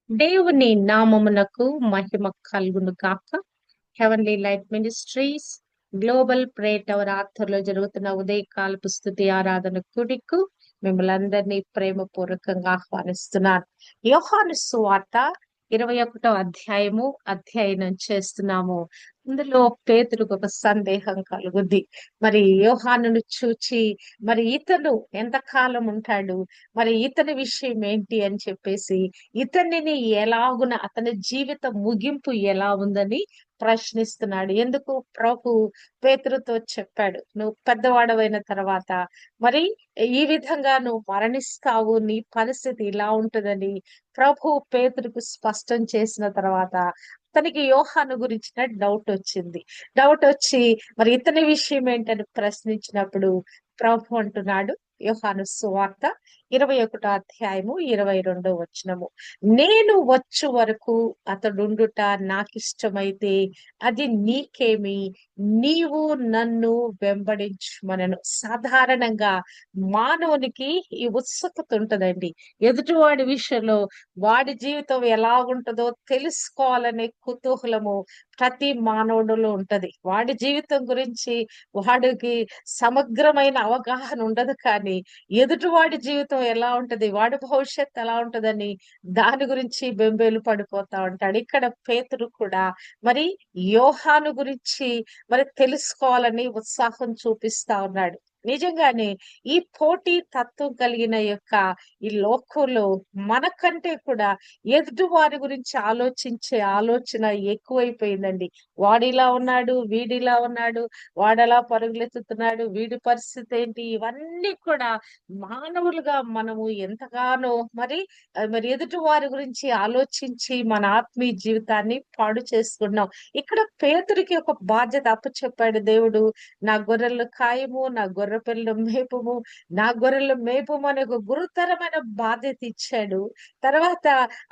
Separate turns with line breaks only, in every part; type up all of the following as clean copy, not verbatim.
దేవుని నామమునకు మహిమ కలుగును గాక. Heavenly light ministries global prayer tower ఆధ్వర్యంలో జరుగుతున్న ఉదయకాలపు స్తుతి ఆరాధన కూడికు మిమ్మల్ని అందరినీ ప్రేమపూర్వకంగా ఆహ్వానిస్తున్నాను. యోహాను సువార్త 21వ అధ్యయనం చేస్తున్నాము. ఇందులో పేతురుకు ఒక సందేహం కలుగుద్ది. మరి యోహానును చూచి మరి ఇతను ఎంతకాలం ఉంటాడు, మరి ఇతని విషయం ఏంటి అని చెప్పేసి ఇతనిని ఎలాగున అతని జీవిత ముగింపు ఎలా ఉందని ప్రశ్నిస్తున్నాడు. ఎందుకు ప్రభు పేతురుతో చెప్పాడు, నువ్వు పెద్దవాడవైన తర్వాత మరి ఈ విధంగా నువ్వు మరణిస్తావు, నీ పరిస్థితి ఇలా ఉంటుందని ప్రభు పేతురుకు స్పష్టం చేసిన తర్వాత తనకి యోహాను గురించిన డౌట్ వచ్చి మరి ఇతని విషయం ఏంటని ప్రశ్నించినప్పుడు ప్రభు అంటున్నాడు, యోహాను సువార్త 21వ అధ్యాయము 22వ వచనము, నేను వచ్చు వరకు అతడుండుట నాకిష్టమైతే అది నీకేమి, నీవు నన్ను వెంబడించుమనెను. సాధారణంగా మానవునికి ఈ ఉత్సుకత ఉంటదండి. ఎదుటివాడి విషయంలో వాడి జీవితం ఎలా ఉంటుందో తెలుసుకోవాలనే కుతూహలము ప్రతి మానవుడిలో ఉంటది. వాడి జీవితం గురించి వాడికి సమగ్రమైన అవగాహన ఉండదు, కానీ ఎదుటివాడి జీవితం ఎలా ఉంటది, వాడి భవిష్యత్తు ఎలా ఉంటదని దాని గురించి బెంబేలు పడిపోతా ఉంటాడు. ఇక్కడ పేతురు కూడా మరి యోహాను గురించి మరి తెలుసుకోవాలని ఉత్సాహం చూపిస్తా ఉన్నాడు. నిజంగానే ఈ పోటీ తత్వం కలిగిన యొక్క ఈ లోకంలో మనకంటే కూడా ఎదుటి వారి గురించి ఆలోచించే ఆలోచన ఎక్కువైపోయిందండి. వాడిలా ఉన్నాడు, వీడిలా ఉన్నాడు, వాడలా పరుగులెత్తుతున్నాడు, వీడి పరిస్థితి ఏంటి, ఇవన్నీ కూడా మానవులుగా మనము ఎంతగానో మరి ఎదుటి వారి గురించి ఆలోచించి మన ఆత్మీయ జీవితాన్ని పాడు చేసుకున్నాం. ఇక్కడ పేతురికి ఒక బాధ్యత అప్పచెప్పాడు దేవుడు. నా గొర్రెలు కాయము, నా గొర్రె పిల్లలు మేపుము, నా గొర్రెలు మేపుము అనే ఒక గురుతరమైన బాధ్యత ఇచ్చాడు. తర్వాత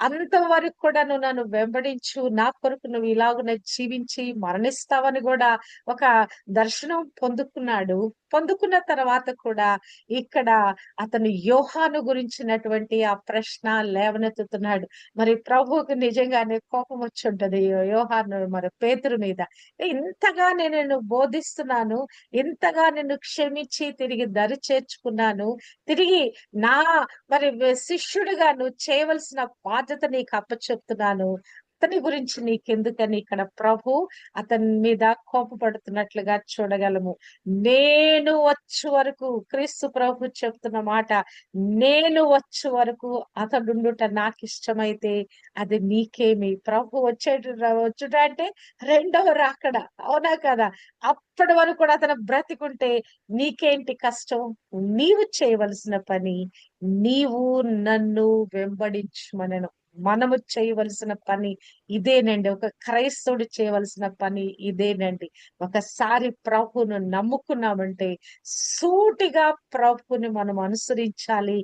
అంతవరకు కూడా నువ్వు నన్ను వెంబడించు, నా కొరకు నువ్వు ఇలాగున జీవించి మరణిస్తావని కూడా ఒక దర్శనం పొందుకున్న తర్వాత కూడా ఇక్కడ అతను యోహాను గురించినటువంటి ఆ ప్రశ్న లేవనెత్తుతున్నాడు. మరి ప్రభువుకు నిజంగానే కోపం వచ్చి ఉంటది యోహాను మరి పేతురు మీద. ఇంతగా నేను నిన్ను బోధిస్తున్నాను, ఇంతగా నిన్ను క్షమించి తిరిగి దరి చేర్చుకున్నాను, తిరిగి నా మరి శిష్యుడిగా నువ్వు చేయవలసిన బాధ్యత నీకు అప్పచెప్తున్నాను, అతని గురించి నీకెందుకని ఇక్కడ ప్రభు అతని మీద కోపపడుతున్నట్లుగా చూడగలము. నేను వచ్చు వరకు, క్రీస్తు ప్రభు చెప్తున్న మాట, నేను వచ్చు వరకు అతడుండుట నాకు ఇష్టమైతే అది నీకేమి. ప్రభు వచ్చుట అంటే రెండవ రాకడ, అవునా కదా? అప్పటి వరకు కూడా అతను బ్రతికుంటే నీకేంటి కష్టం? నీవు చేయవలసిన పని, నీవు నన్ను వెంబడించుమనెను. మనము చేయవలసిన పని ఇదేనండి. ఒక క్రైస్తవుడు చేయవలసిన పని ఇదేనండి. ఒకసారి ప్రభువును నమ్ముకున్నామంటే సూటిగా ప్రభువుని మనం అనుసరించాలి.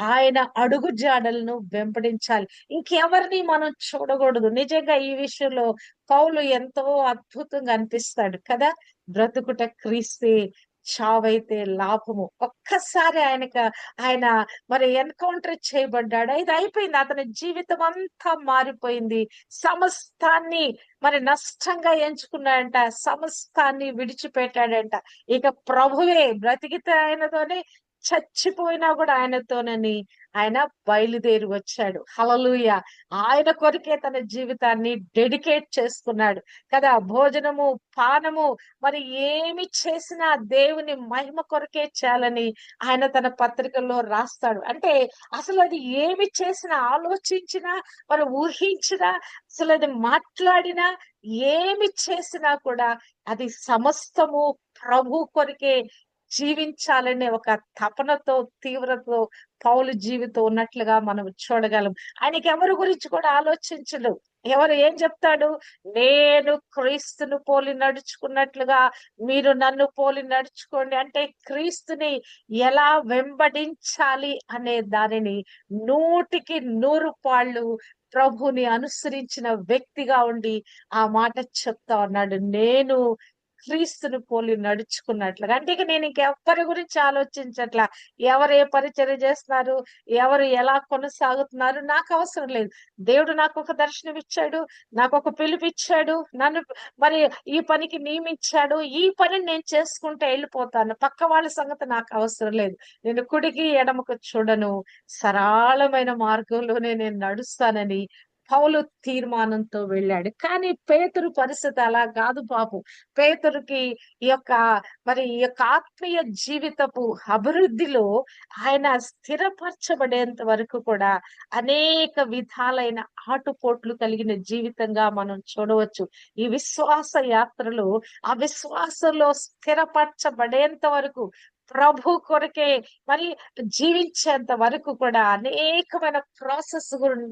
ఆయన అడుగు జాడలను వెంబడించాలి. ఇంకెవరిని మనం చూడకూడదు. నిజంగా ఈ విషయంలో పౌలు ఎంతో అద్భుతంగా అనిపిస్తాడు కదా. బ్రతుకుట క్రీస్తే, చావైతే లాభము. ఒక్కసారి ఆయన మరి ఎన్కౌంటర్ చేయబడ్డాడు. ఇది అయిపోయింది. అతని జీవితం అంతా మారిపోయింది. సమస్తాన్ని మరి నష్టంగా ఎంచుకున్నాడంట, సమస్తాన్ని విడిచిపెట్టాడంట. ఇక ప్రభువే, బ్రతికితే ఆయనతోనే, చచ్చిపోయినా కూడా ఆయనతోనని ఆయన బయలుదేరి వచ్చాడు. హల్లెలూయా. ఆయన కొరికే తన జీవితాన్ని డెడికేట్ చేసుకున్నాడు కదా. భోజనము, పానము మరి ఏమి చేసినా దేవుని మహిమ కొరకే చేయాలని ఆయన తన పత్రికల్లో రాస్తాడు. అంటే అసలు అది ఏమి చేసినా, ఆలోచించినా, మరి ఊహించినా, అసలు అది మాట్లాడినా, ఏమి చేసినా కూడా అది సమస్తము ప్రభు కొరికే జీవించాలనే ఒక తపనతో, తీవ్రతతో పౌలు జీవితం ఉన్నట్లుగా మనం చూడగలం. ఆయనకి ఎవరి గురించి కూడా ఆలోచించడు. ఎవరు ఏం చెప్తాడు? నేను క్రీస్తును పోలి నడుచుకున్నట్లుగా మీరు నన్ను పోలి నడుచుకోండి. అంటే క్రీస్తుని ఎలా వెంబడించాలి అనే దానిని 100కి 100 పాళ్ళు ప్రభుని అనుసరించిన వ్యక్తిగా ఉండి ఆ మాట చెప్తా ఉన్నాడు. నేను క్రీస్తుని పోలి నడుచుకున్నట్లుగా. అంటే ఇక నేను ఇంకెవ్వరి గురించి ఆలోచించట్లా. ఎవరు ఏ పరిచర్య చేస్తున్నారు, ఎవరు ఎలా కొనసాగుతున్నారు నాకవసరం లేదు. దేవుడు నాకొక దర్శనం ఇచ్చాడు, నాకొక పిలుపిచ్చాడు, నన్ను మరి ఈ పనికి నియమించాడు. ఈ పనిని నేను చేసుకుంటే ఎళ్ళిపోతాను. పక్క వాళ్ళ సంగతి నాకవసరం లేదు. నేను కుడికి, ఎడమకు చూడను. సరళమైన మార్గంలోనే నేను నడుస్తానని పౌలు తీర్మానంతో వెళ్ళాడు. కానీ పేతురు పరిస్థితి అలా కాదు పాపం. పేతురుకి ఈ యొక్క ఆత్మీయ జీవితపు అభివృద్ధిలో ఆయన స్థిరపరచబడేంత వరకు కూడా అనేక విధాలైన ఆటుపోట్లు కలిగిన జీవితంగా మనం చూడవచ్చు. ఈ విశ్వాస యాత్రలో ఆ విశ్వాసంలో స్థిరపరచబడేంత వరకు ప్రభు కొరకే మరి జీవించేంత వరకు కూడా అనేకమైన ప్రాసెస్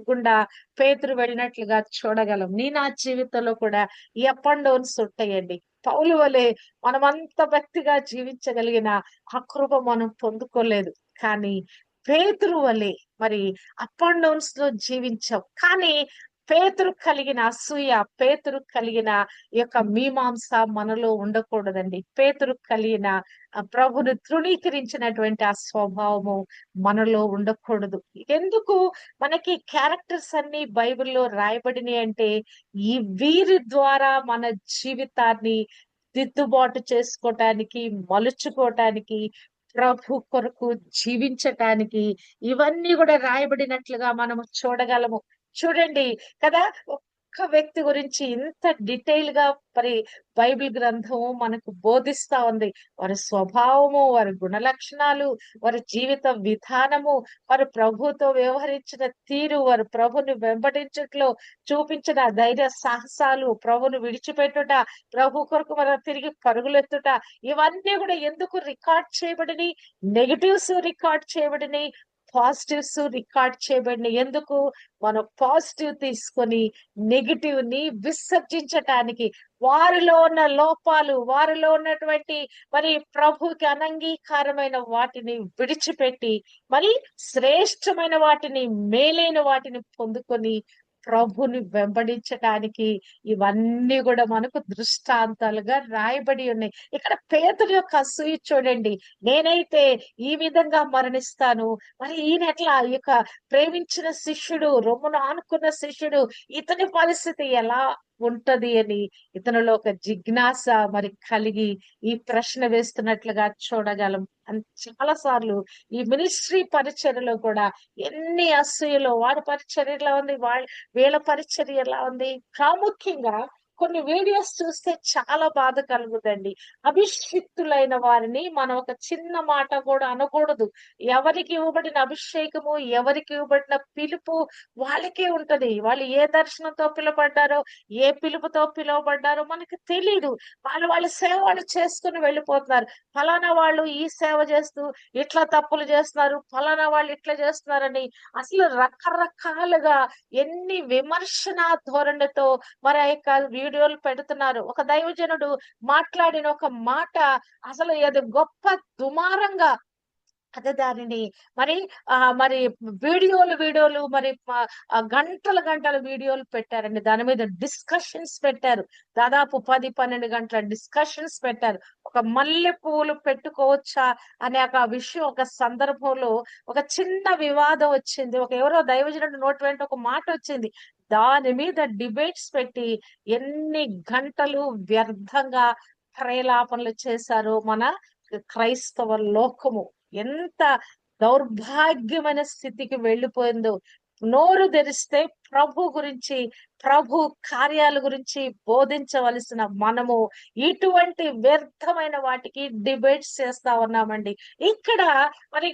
గుండా పేతురు వెళ్ళినట్లుగా చూడగలం. నా జీవితంలో కూడా ఈ అప్ అండ్ డౌన్స్ ఉంటాయండి. పౌలు వలె మనమంత భక్తిగా జీవించగలిగిన ఆ కృప మనం పొందుకోలేదు. కానీ పేతురు వలె మరి అప్ అండ్ డౌన్స్ లో జీవించాం. కానీ పేతురు కలిగిన అసూయ, పేతురు కలిగిన ఈ యొక్క మీమాంస మనలో ఉండకూడదండి. పేతురు కలిగిన ప్రభుని తృణీకరించినటువంటి ఆ స్వభావము మనలో ఉండకూడదు. ఎందుకు మనకి క్యారెక్టర్స్ అన్ని బైబిల్లో రాయబడినాయి అంటే ఈ వీరి ద్వారా మన జీవితాన్ని దిద్దుబాటు చేసుకోవటానికి, మలుచుకోవటానికి, ప్రభు కొరకు జీవించటానికి ఇవన్నీ కూడా రాయబడినట్లుగా మనము చూడగలము. చూడండి కదా, ఒక్క వ్యక్తి గురించి ఇంత డీటెయిల్ గా మరి బైబిల్ గ్రంథము మనకు బోధిస్తా ఉంది. వారి స్వభావము, వారి గుణ లక్షణాలు, వారి జీవిత విధానము, వారు ప్రభుతో వ్యవహరించిన తీరు, వారు ప్రభుని వెంబడించట్లో చూపించిన ధైర్య సాహసాలు, ప్రభును విడిచిపెట్టుట, ప్రభు కొరకు మనం తిరిగి పరుగులెత్తుట, ఇవన్నీ కూడా ఎందుకు రికార్డ్ చేయబడినాయి? నెగటివ్స్ రికార్డ్ చేయబడినాయి, పాజిటివ్స్ రికార్డ్ చేయబడినాయి. ఎందుకు? మనం పాజిటివ్ తీసుకొని నెగటివ్ ని విసర్జించటానికి, వారిలో ఉన్న లోపాలు, వారిలో ఉన్నటువంటి మరి ప్రభుకి అనంగీకారమైన వాటిని విడిచిపెట్టి మరి శ్రేష్టమైన వాటిని, మేలైన వాటిని పొందుకొని ప్రభుని వెంబడించటానికి ఇవన్నీ కూడా మనకు దృష్టాంతాలుగా రాయబడి ఉన్నాయి. ఇక్కడ పేతురు యొక్క అసూయ చూడండి. నేనైతే ఈ విధంగా మరణిస్తాను, మరి ఈయన ఎట్లా, ఈ యొక్క ప్రేమించిన శిష్యుడు, రొమ్మును ఆనుకున్న శిష్యుడు, ఇతని పరిస్థితి ఎలా ఉంటది అని ఇతనిలో ఒక జిజ్ఞాస మరి కలిగి ఈ ప్రశ్న వేస్తున్నట్లుగా చూడగలం. చాలా సార్లు ఈ మినిస్ట్రీ పరిచర్యలో కూడా ఎన్ని అసూయలు, వాడి పరిచర్య ఎలా ఉంది, వీళ్ళ పరిచర్య ఎలా ఉంది. ప్రాముఖ్యంగా కొన్ని వీడియోస్ చూస్తే చాలా బాధ కలుగుదండి. అభిషిక్తులైన వారిని మనం ఒక చిన్న మాట కూడా అనకూడదు. ఎవరికి ఇవ్వబడిన అభిషేకము, ఎవరికి ఇవ్వబడిన పిలుపు వాళ్ళకే ఉంటది. వాళ్ళు ఏ దర్శనంతో పిలువబడ్డారో, ఏ పిలుపుతో పిలువబడ్డారో మనకు తెలీదు. వాళ్ళ సేవ వాళ్ళు చేసుకుని వెళ్ళిపోతున్నారు. ఫలానా వాళ్ళు ఈ సేవ చేస్తూ ఇట్లా తప్పులు చేస్తున్నారు, ఫలానా వాళ్ళు ఇట్లా చేస్తున్నారని అసలు రకరకాలుగా ఎన్ని విమర్శన ధోరణితో మరి ఆ యొక్క వీడియోలు పెడుతున్నారు. ఒక దైవజనుడు మాట్లాడిన ఒక మాట అసలు అది గొప్ప దుమారంగా అదే దానిని మరి మరి వీడియోలు మరి గంటల వీడియోలు పెట్టారండి. దాని మీద డిస్కషన్స్ పెట్టారు. దాదాపు 10-12 గంటల డిస్కషన్స్ పెట్టారు. ఒక మల్లె పువ్వులు పెట్టుకోవచ్చా అనే ఒక విషయం ఒక సందర్భంలో ఒక చిన్న వివాదం వచ్చింది. ఎవరో దైవజనుడు నోటి వెంట ఒక మాట వచ్చింది. దాని మీద డిబేట్స్ పెట్టి ఎన్ని గంటలు వ్యర్థంగా ప్రేలాపనలు చేశారో మన క్రైస్తవ లోకము. ఎంత దౌర్భాగ్యమైన స్థితికి వెళ్ళిపోయిందో. నోరు తెరిస్తే ప్రభు గురించి, ప్రభు కార్యాల గురించి బోధించవలసిన మనము ఇటువంటి వ్యర్థమైన వాటికి డిబేట్స్ చేస్తా ఉన్నామండి. ఇక్కడ మరి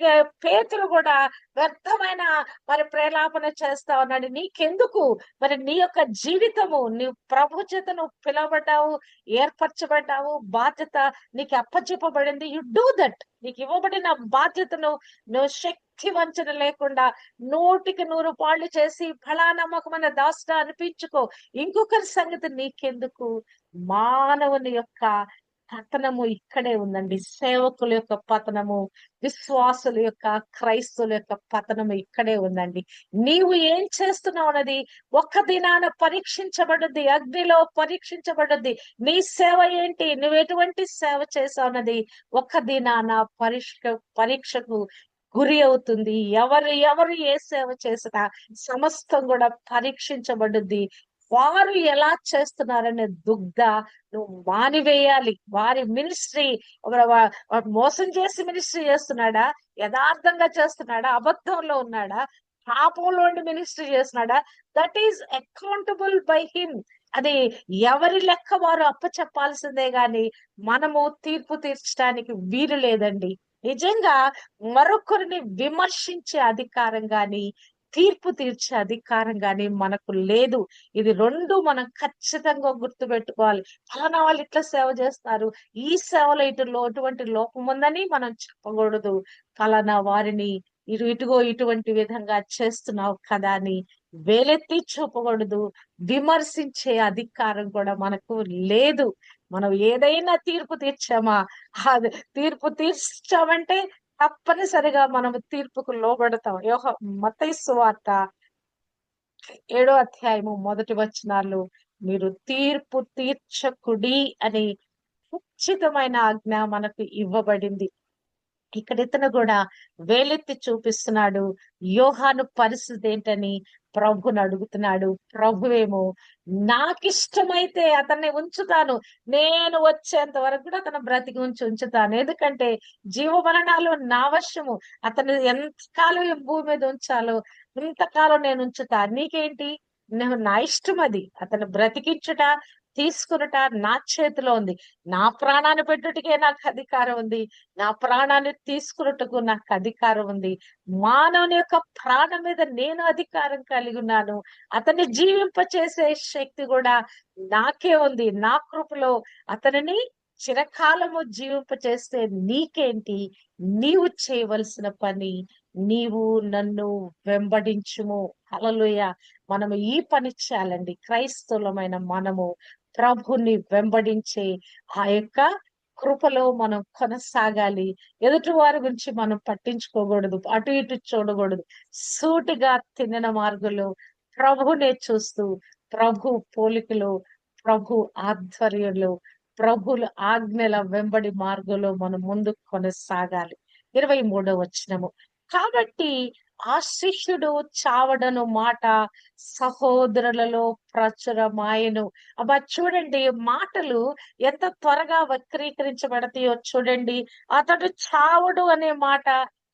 పేతురు కూడా వ్యర్థమైన మరి ప్రేలాపన చేస్తా ఉన్నాడు. నీకెందుకు? మరి నీ యొక్క జీవితము, నీ ప్రభు చేత నువ్వు పిలవబడ్డావు, ఏర్పరచబడ్డావు, బాధ్యత నీకు అప్పచెప్పబడింది. You do that. నీకు ఇవ్వబడిన బాధ్యతను నువ్వు శక్తి వంచన లేకుండా 100కి 100 పాళ్ళు చేసి ఫలానమ్మకమైన దాసుడా అనిపించుకో. ఇంకొకరి సంగతి నీకెందుకు? మానవుని యొక్క పతనము ఇక్కడే ఉందండి. సేవకుల యొక్క పతనము, విశ్వాసుల యొక్క, క్రైస్తవుల యొక్క పతనము ఇక్కడే ఉందండి. నీవు ఏం చేస్తున్నావు అన్నది ఒక్క దినాన పరీక్షించబడుద్ది. అగ్నిలో పరీక్షించబడుద్ది. నీ సేవ ఏంటి? నువ్వు ఎటువంటి సేవ చేసావు అన్నది ఒక్క దినాన పరీక్షకు గురి అవుతుంది. ఎవరు ఎవరు ఏ సేవ చేసినా సమస్తం కూడా పరీక్షించబడుద్ది. వారు ఎలా చేస్తున్నారనే దుగ్ధ నువ్వు మానివేయాలి. వారి మినిస్ట్రీ మోసం చేసి మినిస్ట్రీ చేస్తున్నాడా, యథార్థంగా చేస్తున్నాడా, అబద్ధంలో ఉన్నాడా, పాపంలో ఉండి మినిస్ట్రీ చేస్తున్నాడా, that is accountable by him. అది ఎవరి లెక్క వారు అప్పచెప్పాల్సిందే గాని మనము తీర్పు తీర్చడానికి వీలు లేదండి. నిజంగా మరొకరిని విమర్శించే అధికారం గాని, తీర్పు తీర్చే అధికారం గాని మనకు లేదు. ఇది రెండు మనం ఖచ్చితంగా గుర్తుపెట్టుకోవాలి. ఫలానా వాళ్ళు ఇట్లా సేవ చేస్తారు, ఈ సేవలో ఇటువంటి లోపం ఉందని మనం చెప్పకూడదు. ఫలానా వారిని ఇటుగో ఇటువంటి విధంగా చేస్తున్నావు కదా అని వేలెత్తి చూపకూడదు. విమర్శించే అధికారం కూడా మనకు లేదు. మనం ఏదైనా తీర్పు తీర్చామా, అది తీర్పు తీర్చామంటే తప్పనిసరిగా మనం తీర్పుకు లోబడతాం. మత్తయి సువార్త 7వ అధ్యాయము 1 వచనాలు, మీరు తీర్పు తీర్చకుడి అని ఖచ్చితమైన ఆజ్ఞ మనకు ఇవ్వబడింది. ఇక్కడ ఇతను కూడా వేలెత్తి చూపిస్తున్నాడు. యోహాను పరిస్థితి ఏంటని ప్రభుని అడుగుతున్నాడు. ప్రభువేమో నాకిష్టమైతే అతన్ని ఉంచుతాను, నేను వచ్చేంత వరకు కూడా అతను బ్రతికి ఉంచుతాను. ఎందుకంటే జీవమరణాలు నా వశము. అతను ఎంతకాలం ఈ భూమి మీద ఉంచాలో ఇంతకాలం నేను ఉంచుతా. నీకేంటి? నా ఇష్టం అది. అతను బ్రతికించుట, తీసుకునుట నా చేతిలో ఉంది. నా ప్రాణాన్ని పెట్టుటకే నాకు అధికారం ఉంది. నా ప్రాణాన్ని తీసుకున్నట్టుకు నాకు అధికారం ఉంది. మానవుని యొక్క ప్రాణం మీద నేను అధికారం కలిగి ఉన్నాను. అతన్ని జీవింపచేసే శక్తి కూడా నాకే ఉంది. నా కృపలో అతనిని చిరకాలము జీవింపచేస్తే నీకేంటి? నీవు చేయవలసిన పని, నీవు నన్ను వెంబడించుము. హల్లెలూయా. మనము ఈ పని చేయాలండి. క్రైస్తవులమైన మనము ప్రభుని వెంబడించే ఆ యొక్క కృపలో మనం కొనసాగాలి. ఎదుటి వారి గురించి మనం పట్టించుకోకూడదు, అటు ఇటు చూడకూడదు. సూటిగా తిన్నన మార్గంలో ప్రభునే చూస్తూ, ప్రభు పోలికలో, ప్రభు ఆధ్వర్యంలో, ప్రభుల ఆజ్ఞల వెంబడి మార్గంలో మనం ముందుకు కొనసాగాలి. 23వ వచనము, కాబట్టి ఆ శిష్యుడు చావడను మాట సహోదరులలో ప్రచురమాయెను. అబ్బా చూడండి, మాటలు ఎంత త్వరగా వక్రీకరించబడతాయో చూడండి. అతడు చావడు అనే మాట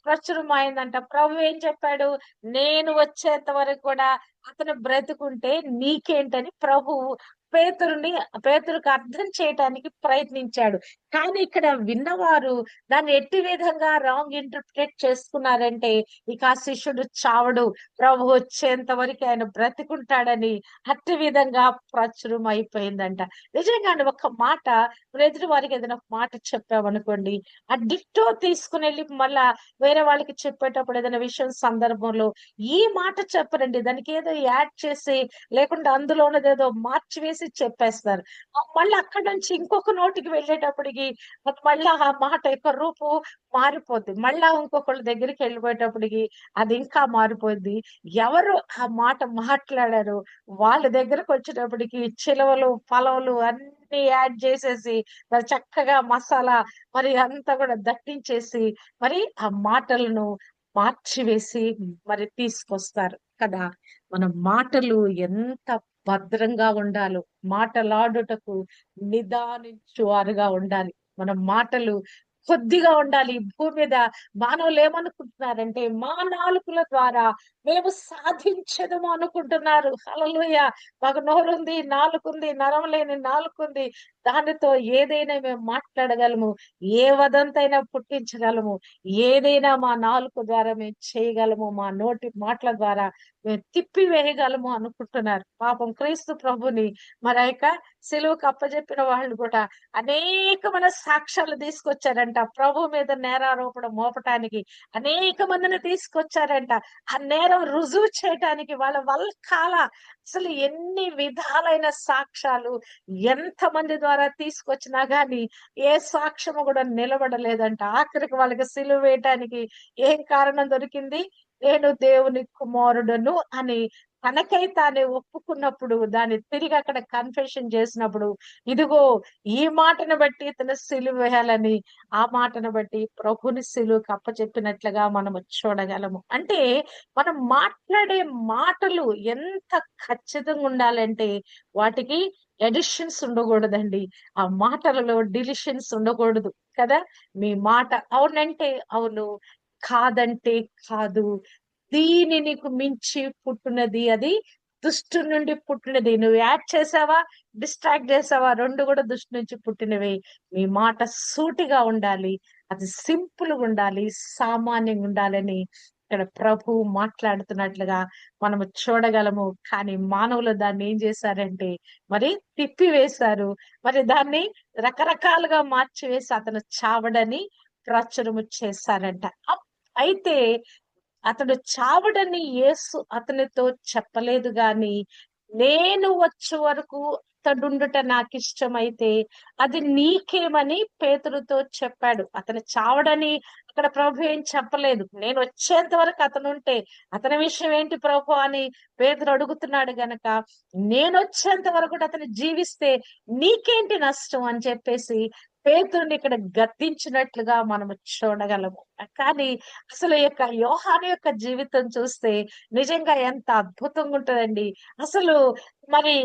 ప్రచురమైందంట. ప్రభు ఏం చెప్పాడు? నేను వచ్చేంత వరకు కూడా అతను బ్రతుకుంటే నీకేంటని ప్రభువు పేతురుకి అర్థం చేయటానికి ప్రయత్నించాడు. కానీ ఇక్కడ విన్నవారు దాన్ని ఎట్టి విధంగా రాంగ్ ఇంటర్ప్రిటేట్ చేసుకున్నారంటే, ఇక ఆ శిష్యుడు చావడు, ప్రభు వచ్చేంత వరకు ఆయన బ్రతికుంటాడని అట్టి విధంగా ప్రచురం అయిపోయిందంట. నిజంగానే ఒక మాట ఎదుటి వారికి ఏదైనా ఒక మాట చెప్పామనుకోండి, ఆ డిట్టో తీసుకుని వెళ్ళి మళ్ళా వేరే వాళ్ళకి చెప్పేటప్పుడు ఏదైనా విషయం సందర్భంలో ఈ మాట చెప్పరండి. దానికి ఏదో యాడ్ చేసి, లేకుంటే అందులో ఉన్నది ఏదో మార్చివేసి చెప్పేస్తారు. మళ్ళీ అక్కడి నుంచి ఇంకొక నోటికి వెళ్ళేటప్పటికి అది మళ్ళా ఆ మాట యొక్క రూపు మారిపోద్ది. మళ్ళా ఇంకొకళ్ళ దగ్గరికి వెళ్ళిపోయేటప్పటికి అది ఇంకా మారిపోద్ది. ఎవరు ఆ మాట మాట్లాడారో వాళ్ళ దగ్గరకు వచ్చేటప్పటికి చిలవలు, పలవలు అన్ని యాడ్ చేసేసి మరి చక్కగా మసాలా మరి అంతా కూడా దట్టించేసి మరి ఆ మాటలను మార్చివేసి మరి తీసుకొస్తారు కదా. మన మాటలు ఎంత భద్రంగా ఉండాలో, మాటలాడుటకు నిదానించువారుగా ఉండాలి. మన మాటలు కొద్దిగా ఉండాలి. ఈ భూమి మీద మానవులు ఏమనుకుంటున్నారంటే, మా నాలుకల ద్వారా మేము సాధించదము అనుకుంటున్నారు. హల్లెలూయా. మాకు నోరుంది, నాలుకుంది, నరం లేని నాలుకుంది, దానితో ఏదైనా మేము మాట్లాడగలము, ఏ వదంతైనా పుట్టించగలము, ఏదైనా మా నాలుక ద్వారా మేము చేయగలము, మా నోటి మాటల ద్వారా మేము తిప్పి వేయగలము అనుకుంటున్నారు. పాపం క్రీస్తు ప్రభుని మరి ఆ యొక్క సిలువకు అప్పజెప్పిన వాళ్ళు కూడా అనేకమైన సాక్ష్యాలు తీసుకొచ్చారంట. ప్రభు మీద నేరారోపణ మోపటానికి అనేక మందిని తీసుకొచ్చారంట. ఆ నేరం రుజువు చేయటానికి వాళ్ళ కాల అసలు ఎన్ని విధాలైన సాక్ష్యాలు ఎంత మంది ద్వారా ద్వారా తీసుకొచ్చినా గాని ఏ సాక్ష్యము కూడా నిలబడలేదంట. ఆఖరికి వాళ్ళకి సిలువ వేయటానికి ఏం కారణం దొరికింది? నేను దేవుని కుమారుడను అని తనకై తానే ఒప్పుకున్నప్పుడు, దాన్ని తిరిగి అక్కడ కన్ఫెషన్ చేసినప్పుడు, ఇదిగో ఈ మాటను బట్టి ఇతను సిలువ వేయాలని, ఆ మాటను బట్టి ప్రభుని సిలువకు అప్పచెప్పినట్లుగా మనము చూడగలము. అంటే మనం మాట్లాడే మాటలు ఎంత ఖచ్చితంగా ఉండాలంటే వాటికి ఎడిషన్స్ ఉండకూడదండి. ఆ మాటలలో డిలిషన్స్ ఉండకూడదు కదా! మీ మాట అవునంటే అవును, కాదంటే కాదు. దీని నీకు మించి పుట్టినది అది దుష్టు నుండి పుట్టినది. నువ్వు యాడ్ చేసావా, డిస్ట్రాక్ట్ చేసావా, 2 కూడా దుష్టు నుంచి పుట్టినవే. మీ మాట సూటిగా ఉండాలి. అది సింపుల్‌గా ఉండాలి. సామాన్యంగా ఉండాలని ఇక్కడ ప్రభువు మాట్లాడుతున్నట్లుగా మనము చూడగలము. కానీ మానవులు దాన్ని ఏం చేశారంటే మరి తిప్పివేశారు. మరి దాన్ని రకరకాలుగా మార్చివేసి అతను చావడని ప్రచురము చేశారంట. అయితే అతడు చావడని యేసు అతనితో చెప్పలేదు గాని, నేను వచ్చే వరకు అతడుండుట నాకిష్టమైతే అది నీకేమని పేతురుతో చెప్పాడు. అతను చావడని అక్కడ ప్రభు ఏం చెప్పలేదు. నేను వచ్చేంత వరకు అతనుంటే అతని విషయం ఏంటి ప్రభు అని పేతురు అడుగుతున్నాడు గనక, నేనొచ్చేంత వరకు కూడా అతను జీవిస్తే నీకేంటి నష్టం అని చెప్పేసి పేతురుని ఇక్కడ గద్దించినట్లుగా మనము చూడగలము. కానీ అసలు ఈ యొక్క యోహాను యొక్క జీవితం చూస్తే నిజంగా ఎంత అద్భుతంగా ఉంటదండి. అసలు మరి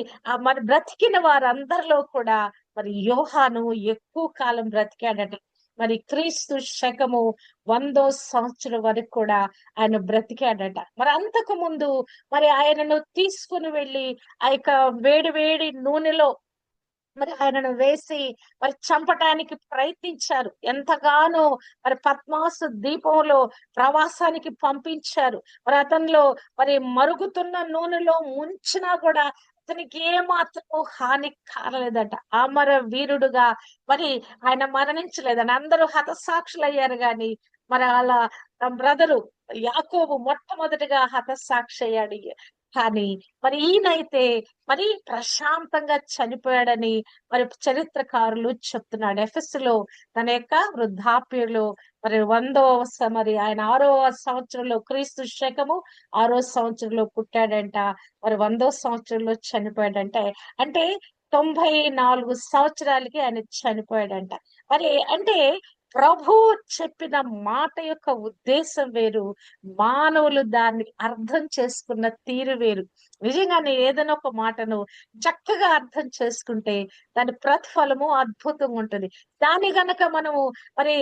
మరి బ్రతికిన వారందరిలో కూడా మరి యోహాను ఎక్కువ కాలం బ్రతికాడట. మరి క్రీస్తు శకము 100వ సంవత్సరం వరకు కూడా ఆయన బ్రతికాడట. మరి అంతకు ముందు మరి ఆయనను తీసుకుని వెళ్ళి ఆ యొక్క వేడి వేడి నూనెలో మరి ఆయనను వేసి మరి చంపటానికి ప్రయత్నించారు. ఎంతగానో మరి పద్మాసు దీపంలో ప్రవాసానికి పంపించారు. మరి అతనిలో మరి మరుగుతున్న నూనెలో ముంచినా కూడా అతనికి ఏ మాత్రము హాని కాలేదట. అమర వీరుడుగా మరి ఆయన మరణించలేదని అందరూ హతసాక్షులయ్యారు గాని మరి అలా బ్రదరు యాకోబు మొట్టమొదటిగా హతసాక్షి అయ్యాడు. కానీ మరి ఈయనైతే మరి ప్రశాంతంగా చనిపోయాడని మరి చరిత్రకారులు చెప్తున్నాడు. ఎఫెసులో తన యొక్క వృద్ధాప్యంలో మరి 100వ మరి ఆయన 6వ సంవత్సరంలో క్రీస్తు శకము 6వ సంవత్సరంలో పుట్టాడంట. మరి 100వ సంవత్సరంలో చనిపోయాడంటే అంటే 94 సంవత్సరాలకి ఆయన చనిపోయాడంట. మరి అంటే ప్రభు చెప్పిన మాట యొక్క ఉద్దేశం వేరు, మానవులు దాన్ని అర్థం చేసుకున్న తీరు వేరు. నిజంగానే ఏదైనా ఒక మాటను చక్కగా అర్థం చేసుకుంటే దాని ప్రతిఫలము అద్భుతంగా ఉంటది. దాన్ని గనక మనము మరి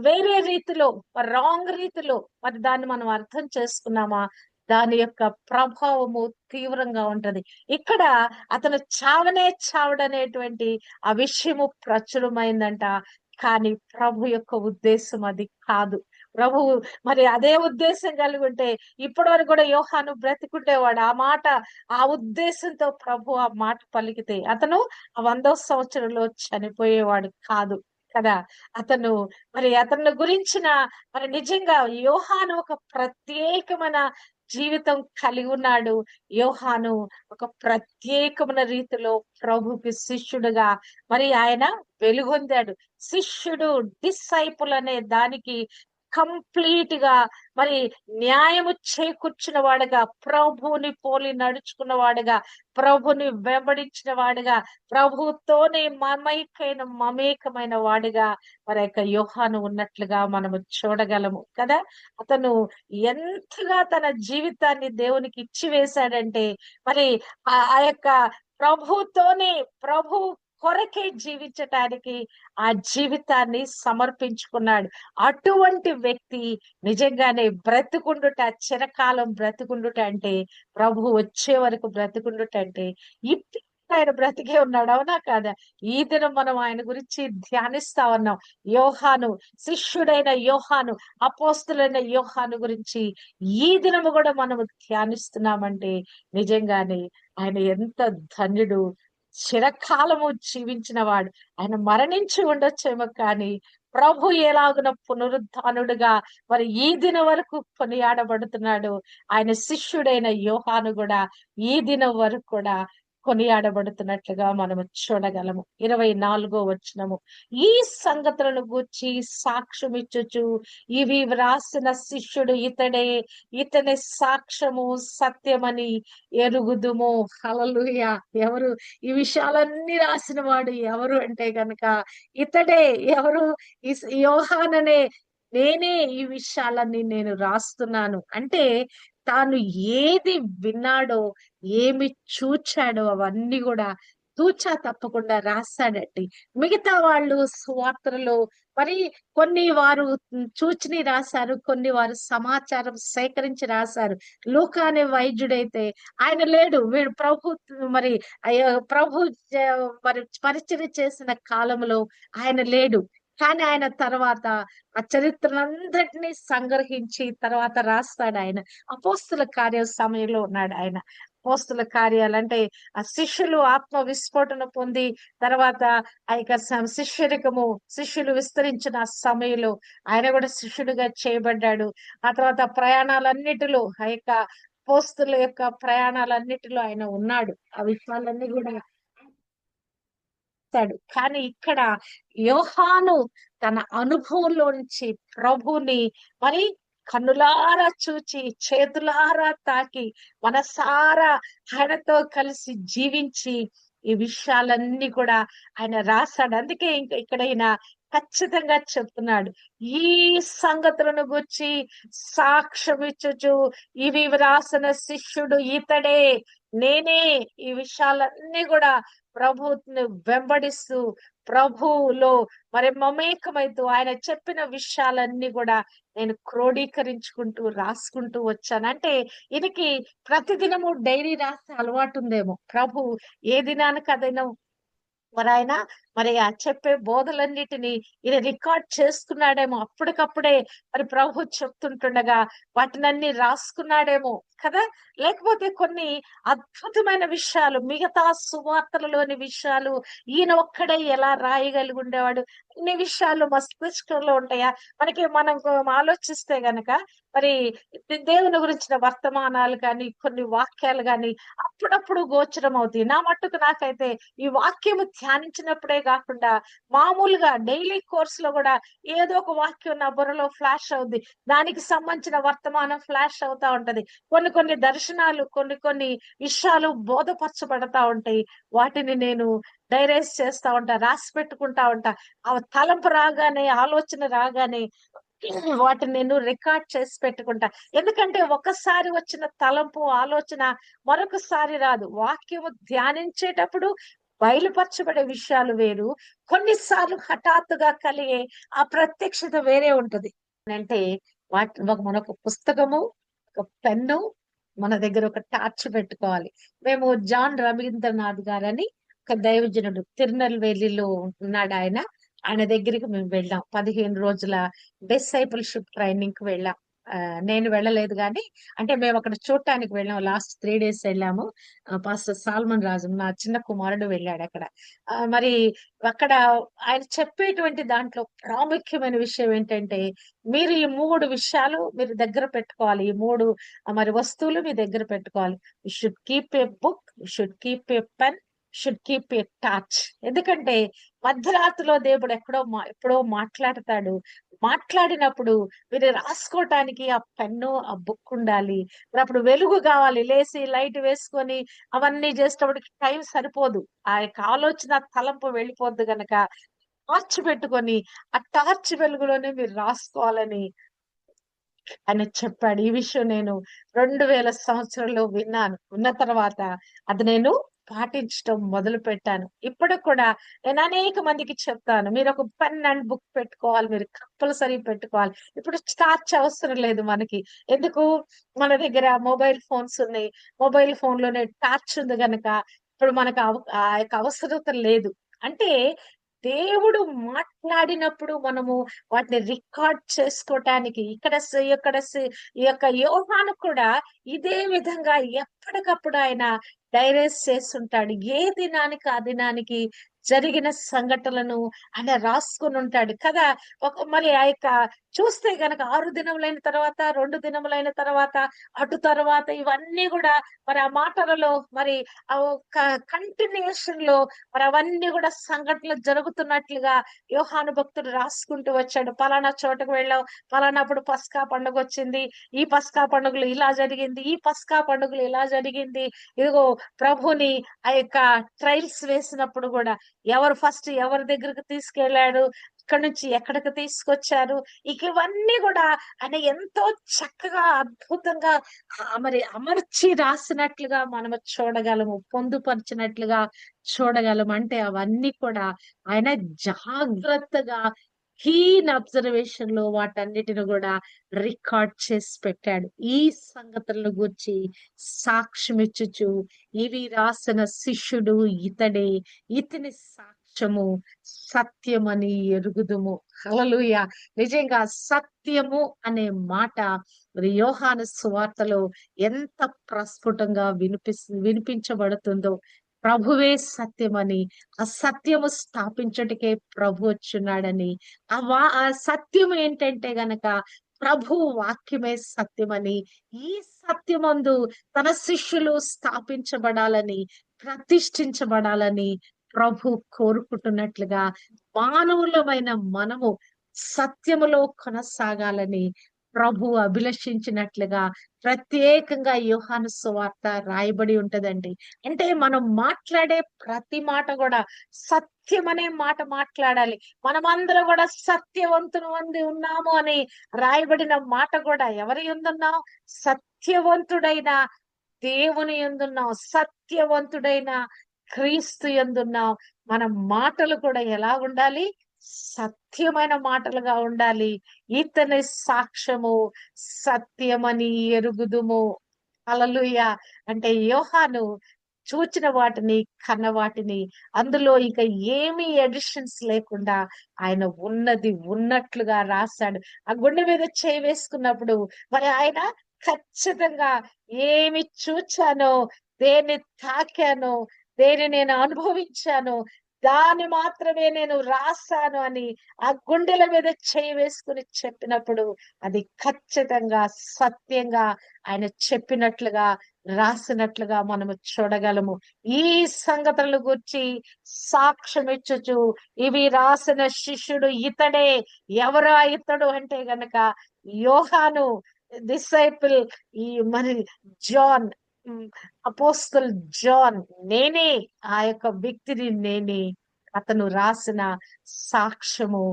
వేరే రీతిలో రాంగ్ రీతిలో మరి దాన్ని మనం అర్థం చేసుకున్నామా, దాని యొక్క ప్రభావము తీవ్రంగా ఉంటది. ఇక్కడ అతను చావనే చావడనేటువంటి ఆ విషయము ప్రచురమైందంట. కానీ ప్రభు యొక్క ఉద్దేశం అది కాదు. ప్రభువు మరి అదే ఉద్దేశం కలిగి ఉంటే ఇప్పటి వరకు కూడా యోహాను బ్రతికుండేవాడు. ఆ మాట ఆ ఉద్దేశంతో ప్రభు ఆ మాట పలికితే అతను ఆ 100వ సంవత్సరంలో చనిపోయేవాడు కాదు కదా! అతను మరి అతని గురించిన మరి నిజంగా యోహాను ఒక ప్రత్యేకమైన జీవితం కలిగి ఉన్నాడు. యోహాను ఒక ప్రత్యేకమైన రీతిలో ప్రభుకి శిష్యుడుగా మరి ఆయన వెలుగొందాడు. శిష్యుడు డిసైపుల్ అనే దానికి కంప్లీట్ గా మరి న్యాయము చేకూర్చిన వాడుగా, ప్రభువుని పోలి నడుచుకున్న వాడుగా, ప్రభుని వెంబడించిన వాడుగా, ప్రభుతోనే మమేకమైన వాడిగా మరి యొక్క యోహాను ఉన్నట్లుగా మనము చూడగలము కదా! అతను ఎంతగా తన జీవితాన్ని దేవునికి ఇచ్చి వేశాడంటే మరి ఆ యొక్క ప్రభుతోనే ప్రభు కొరకే జీవించటానికి ఆ జీవితాన్ని సమర్పించుకున్నాడు. అటువంటి వ్యక్తి నిజంగానే బ్రతికుండుట, చిరకాలం బ్రతికుండుట అంటే ప్రభు వచ్చే వరకు బ్రతికుండుట అంటే ఇప్పుడు ఆయన బ్రతికే ఉన్నాడు. అవునా కాదా? ఈ దినం మనం ఆయన గురించి ధ్యానిస్తా ఉన్నాం. యోహాను, శిష్యుడైన యోహాను, అపోస్తులైన యోహాను గురించి ఈ దినము కూడా మనము ధ్యానిస్తున్నామంటే నిజంగానే ఆయన ఎంత ధన్యుడు. చిరకాలము జీవించిన వాడు. ఆయన మరణించి ఉండొచ్చేమో కానీ ప్రభు ఎలాగున పునరుద్ధానుడుగా మరి ఈ దినం వరకు కొనియాడబడుతున్నాడు. ఆయన శిష్యుడైన యోహాను కూడా ఈ దినం వరకు కూడా కొనియాడబడుతున్నట్లుగా మనము చూడగలము. 24వ వచనము. ఈ సంగతులను గూర్చి సాక్ష్యమిచ్చుచు ఇవి వ్రాసిన శిష్యుడు ఇతడే, ఇతని సాక్ష్యము సత్యమని ఎరుగుదుము. హల్లెలూయా! ఎవరు ఈ విషయాలన్నీ రాసిన వాడు ఎవరు అంటే గనక ఇతడే. ఎవరు? యోహాననే. నేనే ఈ విషయాలన్నీ నేను రాస్తున్నాను అంటే, తాను ఏది విన్నాడో, ఏమి చూచాడో అవన్నీ కూడా తూచా తప్పకుండా రాస్తాడండి. మిగతా వాళ్ళు సువార్తలలో మరి కొన్ని వారు చూచిని రాశారు, కొన్ని వారు సమాచారం సేకరించి రాశారు. లూకా అనే వైద్యుడైతే ఆయన లేడు. వీడు మరి అయ్యో ప్రభు మరి పరిచర్య చేసిన కాలంలో ఆయన లేడు. కానీ ఆయన తర్వాత ఆ చరిత్రనంతటినీ సంగ్రహించి తర్వాత రాస్తాడు ఆయన. అపోస్తుల కార్య సమయంలో ఉన్నాడు ఆయన. అపోస్తుల కార్యాలంటే ఆ శిష్యులు ఆత్మ విస్ఫోటన పొంది తర్వాత ఆ యొక్క శిష్యులు విస్తరించిన ఆ సమయంలో ఆయన కూడా శిష్యుడిగా చేయబడ్డాడు. ఆ తర్వాత ప్రయాణాలన్నిటిలో ఆ యొక్క అపోస్తుల యొక్క ప్రయాణాలన్నిటిలో ఆయన ఉన్నాడు. ఆ విషయాలన్నీ కూడా చేస్తాడు. కానీ ఇక్కడ యోహాను తన అనుభవంలో నుంచి ప్రభుని మరి కన్నులారా చూచి, చేతులారా తాకి, మనసారా ఆయనతో కలిసి జీవించి ఈ విషయాలన్నీ కూడా ఆయన రాశాడు. అందుకే ఇక్కడ ఈయన ఖచ్చితంగా చెప్తున్నాడు. ఈ సంగతులను గురించి సాక్ష్యమిచ్చుచు ఇవి వ్రాసిన శిష్యుడు ఇతడే, నేనే. ఈ విషయాలన్నీ కూడా ప్రభువుని వెంబడిస్తూ ప్రభువులో మరి మమేకమైతూ ఆయన చెప్పిన విషయాలన్నీ కూడా నేను క్రోడీకరించుకుంటూ రాసుకుంటూ వచ్చాను. అంటే ఈయనకి ప్రతిదినము డైరీ రాసే అలవాటు ఉందేమో. ప్రభు ఏ దినానికి అదైనా మరి ఆయన మరి ఆ చెప్పే బోధలన్నిటిని ఈయన రికార్డ్ చేసుకున్నాడేమో. అప్పటికప్పుడే మరి ప్రభు చెప్తుంటుండగా వాటినన్ని రాసుకున్నాడేమో కదా. లేకపోతే కొన్ని అద్భుతమైన విషయాలు, మిగతా సువార్తలలోని విషయాలు ఈయన ఒక్కడే ఎలా రాయగలిగి ఉండేవాడు? అన్ని విషయాలు మస్తిష్కంలో ఉంటాయా మనకి? మనం ఆలోచిస్తే గనక మరి దేవుని గురించిన వర్తమానాలు కానీ, కొన్ని వాక్యాలు కానీ అప్పుడప్పుడు గోచరం అవుతాయి. నా మట్టుకు నాకైతే ఈ వాక్యము ధ్యానించినప్పుడే కాకుండా మామూలుగా డైలీ కోర్స్ లో కూడా ఏదో ఒక వాక్యం నా బుర్రలో ఫ్లాష్ అవుద్ది. దానికి సంబంధించిన వర్తమానం ఫ్లాష్ అవుతా ఉంటది. కొన్ని దర్శనాలు, కొన్ని విషయాలు బోధపరచబడతా ఉంటాయి. వాటిని నేను డైరైజ్ చేస్తా ఉంటా, రాసి పెట్టుకుంటా ఉంటా. ఆ తలంపు రాగానే, ఆలోచన రాగానే వాటిని నేను రికార్డ్ చేసి పెట్టుకుంటా. ఎందుకంటే ఒకసారి వచ్చిన తలంపు, ఆలోచన మరొకసారి రాదు. వాక్యము ధ్యానించేటప్పుడు బయలుపరచబడే విషయాలు వేరు, కొన్నిసార్లు హఠాత్తుగా కలిగే ఆ ప్రత్యక్షత వేరే ఉంటది. అంటే మనొక పుస్తకము, ఒక పెన్ను, మన దగ్గర ఒక టార్చ్ పెట్టుకోవాలి. మేము జాన్ రవీంద్రనాథ్ గారని ఒక దైవజనుడు తిరునెల్వేలిలో ఉన్నాడు ఆయన. ఆయన దగ్గరికి మేము వెళ్ళాం. 15 రోజుల డిసైపుల్షిప్ ట్రైనింగ్ కి వెళ్ళాం. నేను వెళ్ళలేదు గాని అంటే మేము అక్కడ చూడటానికి వెళ్ళాం. లాస్ట్ 3 డేస్ వెళ్ళాము. పాస్టర్ సాల్మన్ రాజు నా చిన్న కుమారుడు వెళ్ళాడు అక్కడ. మరి అక్కడ ఆయన చెప్పేటువంటి దాంట్లో ప్రాముఖ్యమైన విషయం ఏంటంటే, మీరు ఈ 3 విషయాలు మీరు దగ్గర పెట్టుకోవాలి. ఈ 3 మరి వస్తువులు మీ దగ్గర పెట్టుకోవాలి. You should keep a book, you should keep a pen, should keep a torch. ఎందుకంటే మధ్యరాత్రిలో దేవుడు ఎప్పుడో మాట్లాడతాడు. మాట్లాడినప్పుడు మీరు రాసుకోవటానికి ఆ పెన్ను, ఆ బుక్ ఉండాలి. మరి అప్పుడు వెలుగు కావాలి. లేసి లైట్ వేసుకొని అవన్నీ చేసేటప్పటికి టైం సరిపోదు. ఆ యొక్క ఆలోచన తలంపు వెళ్ళిపోద్ది గనక టార్చ్ పెట్టుకొని ఆ టార్చ్ వెలుగులోనే మీరు రాసుకోవాలని ఆయన చెప్పాడు. ఈ విషయం నేను 2000 సంవత్సరంలో విన్నాను. విన్న తర్వాత అది నేను పాటించడం మొదలు పెట్టాను. ఇప్పటికి కూడా నేను అనేక మందికి చెప్తాను. మీరు ఒక పెన్ అండ్ బుక్ పెట్టుకోవాలి. మీరు కంపల్సరీ పెట్టుకోవాలి. ఇప్పుడు టార్చ్ అవసరం లేదు మనకి. ఎందుకు? మన దగ్గర మొబైల్ ఫోన్స్ ఉన్నాయి. మొబైల్ ఫోన్ లోనే టార్చ్ ఉంది గనక ఇప్పుడు మనకు ఆ యొక్క అవసరత లేదు. అంటే దేవుడు మాట్లాడినప్పుడు మనము వాటిని రికార్డ్ చేసుకోవటానికి ఈ యొక్క యోహాను కూడా ఇదే విధంగా ఎప్పటికప్పుడు ఆయన డైరీస్ చేస్తుంటాడు. ఏ దినానికి ఆ దినానికి జరిగిన సంఘటనలను ఆయన రాసుకొని ఉంటాడు కదా. మరి ఆ యొక్క చూస్తే గనక 6 దినములైన తర్వాత, 2 దినములైన తర్వాత, అటు తర్వాత ఇవన్నీ గూడా మరి ఆ మాటలలో మరి ఆ ఒక కంటిన్యూయేషన్‌లో మరి అవన్నీ గూడా సంఘటనలు జరుగుతున్నట్లుగా యోహాను భక్తుడు రాసుకుంటూ వచ్చాడు. పలానా చోటకు వెళ్ళాం, పలానప్పుడు పస్కా పండుగొచ్చింది. ఈ పస్కా పండుగలో ఇలా జరిగింది. ఈ పస్కా పండుగలో ఇలా జరిగింది. ఇదిగో ప్రభుని ఆ యొక్క ట్రైల్స్ వేసినప్పుడు గూడా ఎవరు ఫస్ట్ ఎవరి దగ్గరికి తీసుకెళ్ళాడు, ఇక్కడి నుంచి ఎక్కడికి తీసుకొచ్చారు. ఇక ఇవన్నీ గూడా ఆయన ఎంతో చక్కగా, అద్భుతంగా మరి అమర్చి రాసినట్లుగా మనము చూడగలము. పొందుపరిచినట్లుగా చూడగలము. అంటే అవన్నీ కూడా ఆయన జాగ్రత్తగా కీన్ అబ్జర్వేషన్ లో వాటన్నిటిని గూడా రికార్డ్ చేసి పెట్టాడు. ఈ సంగతులను గూర్చి సాక్ష్యమిచ్చుచు ఇవి రాసిన శిష్యుడు ఇతడే, ఇతని సాక్ష్యము సత్యమని ఎరుగుదుము. హల్లెలూయా! నిజంగా సత్యము అనే మాట మరి యోహాను సువార్తలో ఎంత ప్రస్ఫుటంగా వినిపించబడుతుందో. ప్రభువే సత్యమని, ఆ సత్యము స్థాపించుటకే ప్రభు వచ్చున్నాడని, ఆ సత్యం ఏంటంటే గనక ప్రభు వాక్యమే సత్యమని, ఈ సత్యమందు తన శిష్యులు స్థాపించబడాలని, ప్రతిష్ఠించబడాలని ప్రభు కోరుకుంటున్నట్లుగా మానవులమైన మనము సత్యములో కొనసాగాలని ప్రభు అభిలషించినట్లుగా ప్రత్యేకంగా యోహాను సువార్త రాయబడి ఉంటదండి. అంటే మనం మాట్లాడే ప్రతి మాట కూడా సత్యమనే మాట మాట్లాడాలి. మనమందరం కూడా సత్యవంతులు మంది ఉన్నాము అని రాయబడిన మాట కూడా ఎవరి యందున్నాం? సత్యవంతుడైన దేవుని యందున్నాం. సత్యవంతుడైన క్రీస్తు యందున్నాం. మన మాటలు కూడా ఎలా ఉండాలి? సత్యమైన మాటలుగా ఉండాలి. ఇతని సాక్ష్యము సత్యమని ఎరుగుదుము. హల్లెలూయా! అంటే యోహాను చూచిన వాటిని, కన్న వాటిని, అందులో ఇక ఏమీ ఎడిషన్స్ లేకుండా ఆయన ఉన్నది ఉన్నట్లుగా రాశాడు. ఆ గుండె మీద చేయి వేసుకున్నప్పుడు మరి ఆయన ఖచ్చితంగా ఏమి చూచానో, దేన్ని తాకానో, దేన్ని నేను అనుభవించానో, దాన్ని మాత్రమే నేను రాశాను అని ఆ గుండెల మీద చేయి వేసుకుని చెప్పినప్పుడు అది ఖచ్చితంగా సత్యంగా ఆయన చెప్పినట్లుగా రాసినట్లుగా మనము చూడగలము. ఈ సంగతుల గురించి సాక్ష్యమిచ్చుచు ఇవి రాసిన శిష్యుడు ఇతడే. ఎవరా ఇతడు అంటే గనక యోహాను డిసైపుల్, ఈ మరి జాన్, అపోస్తల్ జాన్, నేనే ఆ యొక్క వ్యక్తిని, నేనే. అతను రాసిన సాక్ష్యము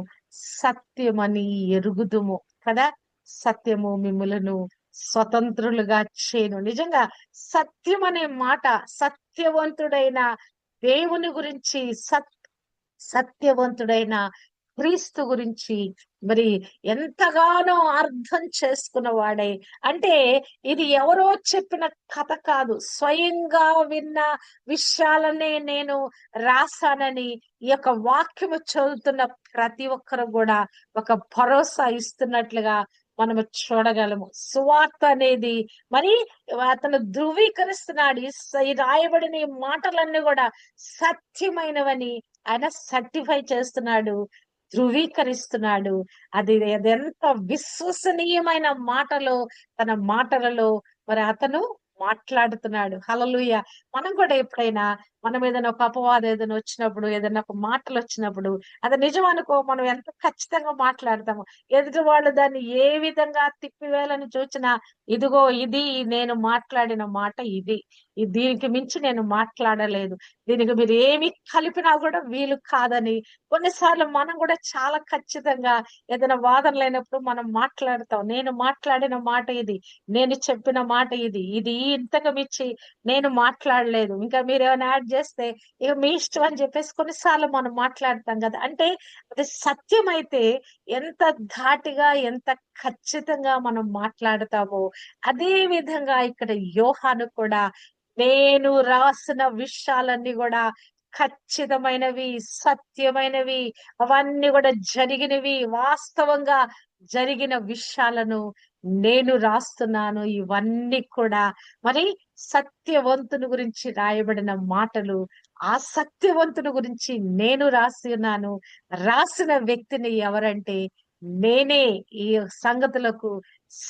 సత్యమని ఎరుగుదుము కదా. సత్యము మిమ్ములను స్వతంత్రులుగా చేయను. నిజంగా సత్యం అనే మాట సత్యవంతుడైన దేవుని గురించి, సత్యవంతుడైన క్రీస్తు గురించి మరి ఎంతగానో అర్థం చేసుకున్న వాడే. అంటే ఇది ఎవరో చెప్పిన కథ కాదు, స్వయంగా విన్న విషయాలనే నేను రాశానని ఈ యొక్క వాక్యము చదువుతున్న ప్రతి ఒక్కరు కూడా ఒక భరోసా ఇస్తున్నట్లుగా మనము చూడగలము. సువార్త అనేది మరి అతను ధృవీకరిస్తున్నాడు. ఈ రాయబడిన ఈ మాటలన్నీ కూడా సత్యమైనవని ఆయన సర్టిఫై చేస్తున్నాడు, ధృవీకరిస్తున్నాడు. అదెంత విశ్వసనీయమైన మాటలో, తన మాటలలో మరి అతను మాట్లాడుతున్నాడు. హల్లెలూయా! మనం కూడా ఎప్పుడైనా మనం ఏదైనా ఒక అపవాదం ఏదైనా వచ్చినప్పుడు, ఏదైనా ఒక మాటలు వచ్చినప్పుడు అది నిజమనుకో మనం ఎంత ఖచ్చితంగా మాట్లాడతాము. ఎదుటి వాళ్ళు దాన్ని ఏ విధంగా తిప్పివేయాలని చూచినా, ఇదిగో ఇది నేను మాట్లాడిన మాట ఇది. దీనికి మించి నేను మాట్లాడలేదు. దీనికి మీరు ఏమి కలిపినా కూడా వీలు కాదని కొన్నిసార్లు మనం కూడా చాలా ఖచ్చితంగా ఏదైనా వాదన లేనప్పుడు మనం మాట్లాడతాం. నేను మాట్లాడిన మాట ఇది. నేను చెప్పిన మాట ఇది. ఇది ఇంతకు మించి నేను మాట్లాడలేదు. ఇంకా మీరేమైనా యాడ్ చేస్తే ఇక మీ ఇష్టం అని చెప్పేసి కొన్నిసార్లు మనం మాట్లాడతాం కదా. అంటే అది సత్యమైతే ఎంత ధాటిగా, ఎంత ఖచ్చితంగా మనం మాట్లాడతామో అదే విధంగా ఇక్కడ యోహాను కూడా నేను రాసిన విషయాలన్నీ కూడా ఖచ్చితమైనవి, సత్యమైనవి, అవన్నీ కూడా జరిగినవి, వాస్తవంగా జరిగిన విషయాలను నేను రాస్తున్నాను ఇవన్నీ కూడా. మరి సత్యవంతుని గురించి రాయబడిన మాటలు, ఆ సత్యవంతుని గురించి నేను రాసి ఉన్నాను. రాసిన వ్యక్తిని ఎవరంటే నేనే. ఈ సంగతులకు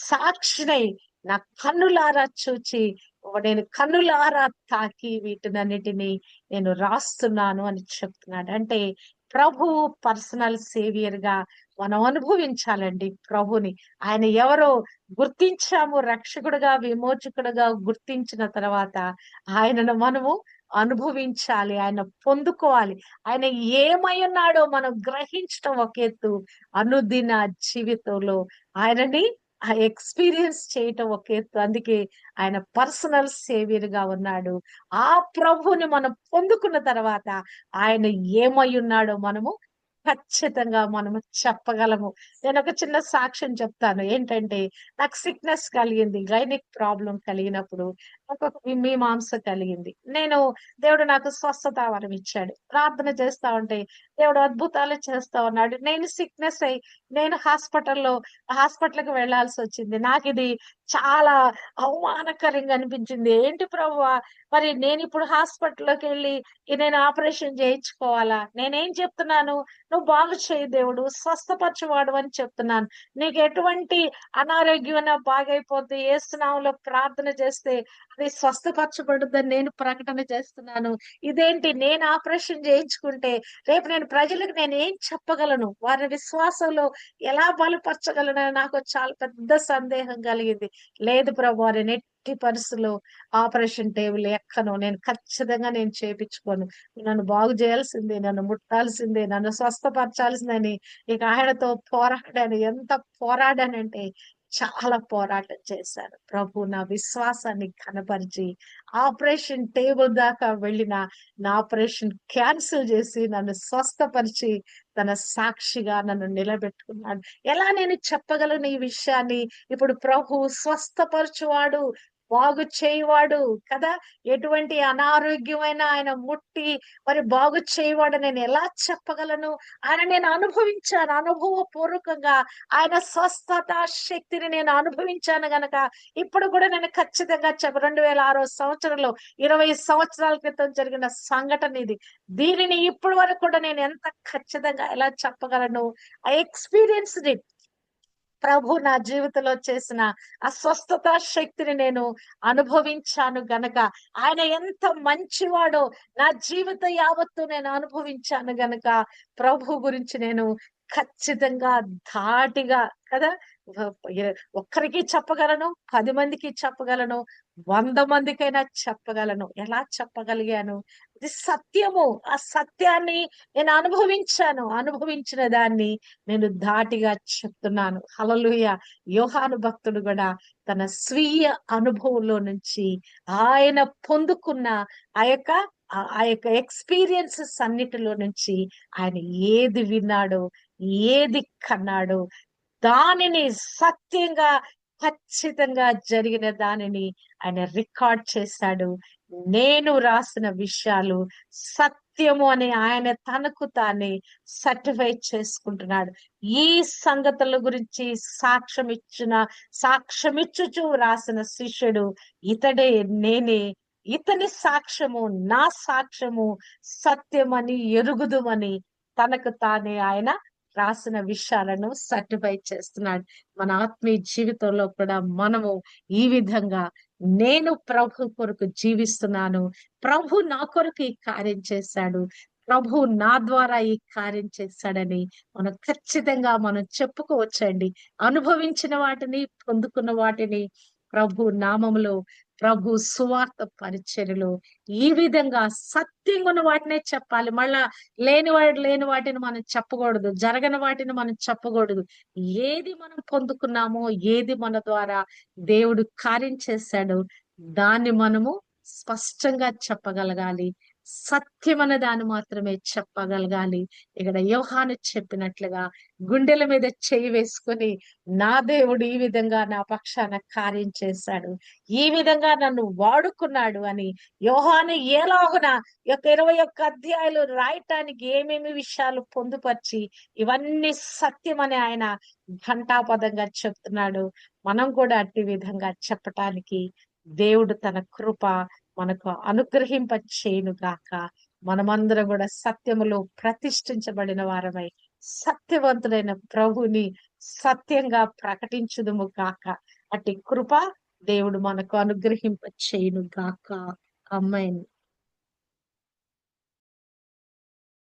సాక్షినై నా కన్నులారా చూచి, నేను కన్నులారా తాకి వీటినన్నిటిని నేను రాస్తున్నాను అని చెప్తున్నాడు. అంటే ప్రభువు పర్సనల్ సేవియర్ గా మనం అనుభవించాలండి ప్రభుని. ఆయన ఎవరో గుర్తించాము, రక్షకుడుగా, విమోచకుడుగా గుర్తించిన తర్వాత ఆయనను మనము అనుభవించాలి, ఆయన పొందుకోవాలి. ఆయన ఏమై ఉన్నాడో మనం గ్రహించటం ఒక ఎత్తు, అనుదిన జీవితంలో ఆయనని ఆ ఎక్స్పీరియన్స్ చేయటం ఒక ఎత్తు. అందుకే ఆయన పర్సనల్ సేవియర్ గా ఉన్నాడు. ఆ ప్రభువుని మనం పొందుకున్న తర్వాత ఆయన ఏమై ఉన్నాడో మనము ఖచ్చితంగా మనము చెప్పగలము. నేనొక చిన్న సాక్ష్యం చెప్తాను. ఏంటంటే, నాకు సిక్‌నెస్ కలిగింది. గైనిక్ ప్రాబ్లమ్ కలిగినప్పుడు నాకొక మీమాంస కలిగింది. దేవుడు నాకు స్వస్థత వరం ఇచ్చాడు. ప్రార్థన చేస్తా ఉంటే దేవుడు అద్భుతాలు చేస్తా ఉన్నాడు. నేను సిక్‌నెస్ అయ్యి నేను హాస్పిటల్‌కి వెళ్ళాల్సొచ్చింది. నాకిది చాలా అవమానకరంగా అనిపించింది. ఏంటి ప్రభువా! మరి నేనిప్పుడు హాస్పిటల్‌లోకెళ్ళి నేను ఆపరేషన్ చేయించుకోవాలా? నేనేం చెప్తున్నాను? నువ్వు బాగు చేయి దేవుడు, స్వస్థపరచువాడు అని చెప్తున్నాను. నీకు ఎటువంటి అనారోగ్యమైనా బాగైపోద్ది. యేసు నామములో ప్రార్థన చేస్తే అది స్వస్థపరచబడుద్దని నేను ప్రకటన చేస్తున్నాను. ఇదేంటి నేను ఆపరేషన్ చేయించుకుంటే రేపు ప్రజలకు నేనేం చెప్పగలను? వారి విశ్వాసంలో ఎలా బలపరచగలనని నాకు చాలా పెద్ద సందేహం కలిగింది. లేదు ప్రభువా! నేను ఎట్టి పరిస్థితిలో ఆపరేషన్ టేబుల్ ఎక్కను. ఖచ్చితంగా చేపించుకోను. నన్ను బాగు చేయాల్సిందే, నన్ను ముట్టాల్సిందే, నన్ను స్వస్థపరచాల్సిందని ఇక ఆయనతో పోరాడాను. ఎంత పోరాడానంటే చాలా పోరాటం చేశాను. ప్రభు నా విశ్వాసాన్ని కనపరిచి ఆపరేషన్ టేబుల్ దాకా వెళ్ళిన నా ఆపరేషన్ క్యాన్సిల్ చేసి నన్ను స్వస్థపరిచి తన సాక్షిగా నన్ను నిలబెట్టుకున్నాడు. ఎలా నేను చెప్పగలను ఈ విషయాన్ని? ఇప్పుడు ప్రభు స్వస్థపరచువాడు, బాగు చేయువాడు కదా! ఎటువంటి అనారోగ్యమైన ఆయన ముట్టి మరి బాగు చేయవాడు నేను ఎలా చెప్పగలను? ఆయన నేను అనుభవించాను. అనుభవపూర్వకంగా ఆయన స్వస్థత శక్తిని నేను అనుభవించాను గనక ఇప్పుడు కూడా నేను ఖచ్చితంగా 2006 సంవత్సరంలో 20 సంవత్సరాల క్రితం జరిగిన సంఘటన ఇది. దీనిని ఇప్పటి వరకు కూడా నేను ఎంత ఖచ్చితంగా ఎలా చెప్పగలను? I experienced it. ప్రభు నా జీవితంలో చేసిన ఆ స్వస్థత శక్తిని నేను అనుభవించాను గనక, ఆయన ఎంత మంచివాడో నా జీవిత యావత్తు నేను అనుభవించాను గనక, ప్రభు గురించి నేను ఖచ్చితంగా ధాటిగా కదా! వ ఒక్కరికి చెప్పగలను, 10 మందికి చెప్పగలను, 100 మందికైనా చెప్పగలను. ఎలా చెప్పగలిగాను? ఇది సత్యము. ఆ సత్యాన్ని నేను అనుభవించాను. అనుభవించిన దాన్ని నేను ధాటిగా చెప్తున్నాను. హల్లెలూయా! యోహాను భక్తుడు గూడా తన స్వీయ అనుభవంలో నుంచి ఆయన పొందుకున్న ఆ యొక్క ఆ యొక్క ఎక్స్‌పీరియన్సెస్ అన్నిటిలో నుంచి ఆయన ఏది విన్నాడో, ఏది కన్నాడో దానిని సత్యంగా, ఖచ్చితంగా జరిగిన దానిని ఆయన రికార్డ్ చేశాడు. నేను రాసిన విషయాలు సత్యము అని ఆయన తనకు తానే సర్టిఫై చేసుకుంటున్నాడు. ఈ సంగతుల గురించి సాక్ష్యమిచ్చుచు రాసిన శిష్యుడు ఇతడే, నేనే. ఇతని సాక్ష్యము, నా సాక్ష్యము సత్యమని ఎరుగుదుమని తనకు తానే ఆయన రాసిన విషయాలను సర్టిఫై చేస్తున్నాడు. మన ఆత్మీయ జీవితంలో కూడా మనము ఈ విధంగా నేను ప్రభు కొరకు జీవిస్తున్నాను. ప్రభు నా కొరకు ఈ కార్యం చేశాడు. ప్రభు నా ద్వారా ఈ కార్యం చేశాడని మనం ఖచ్చితంగా చెప్పుకోవచ్చండి. అనుభవించిన వాటిని, పొందుకున్న వాటిని ప్రభు నామములో, ప్రభు సువార్త పరిచర్యలో ఈ విధంగా సత్యంగా ఉన్న వాటినే చెప్పాలి. మళ్ళా లేని వాటిని మనం చెప్పకూడదు. జరగని వాటిని మనం చెప్పకూడదు. ఏది మనం పొందుకున్నామో, ఏది మన ద్వారా దేవుడు కార్యం చేశాడో దాన్ని మనము స్పష్టంగా చెప్పగలగాలి. సత్యమన్న దాన్ని మాత్రమే చెప్పగలగాలి. ఇక్కడ యోహాను చెప్పినట్లుగా గుండెల మీద చెయ్యి వేసుకొని, నా దేవుడు ఈ విధంగా నా పక్షాన కార్యం చేశాడు. ఈ విధంగా నన్ను వాడుకున్నాడు అని యోహాను ఎలాగున ఈ యొక్క 21 అధ్యాయాలు రాయటానికి ఏమేమి విషయాలు పొందుపరిచి, ఇవన్నీ సత్యమని ఆయన ఘంటాపథంగా చెప్తున్నాడు. మనం కూడా అట్టి విధంగా చెప్పటానికి దేవుడు తన కృప మనకు అనుగ్రహింప చేయును గాక. మనమందరం కూడా సత్యములో ప్రతిష్ఠించబడిన వారమై సత్యవంతుడైన ప్రభుని సత్యంగా ప్రకటించుదుము గాక. అట్టి కృప దేవుడు మనకు అనుగ్రహింప చేయును గాక. ఆమేన్.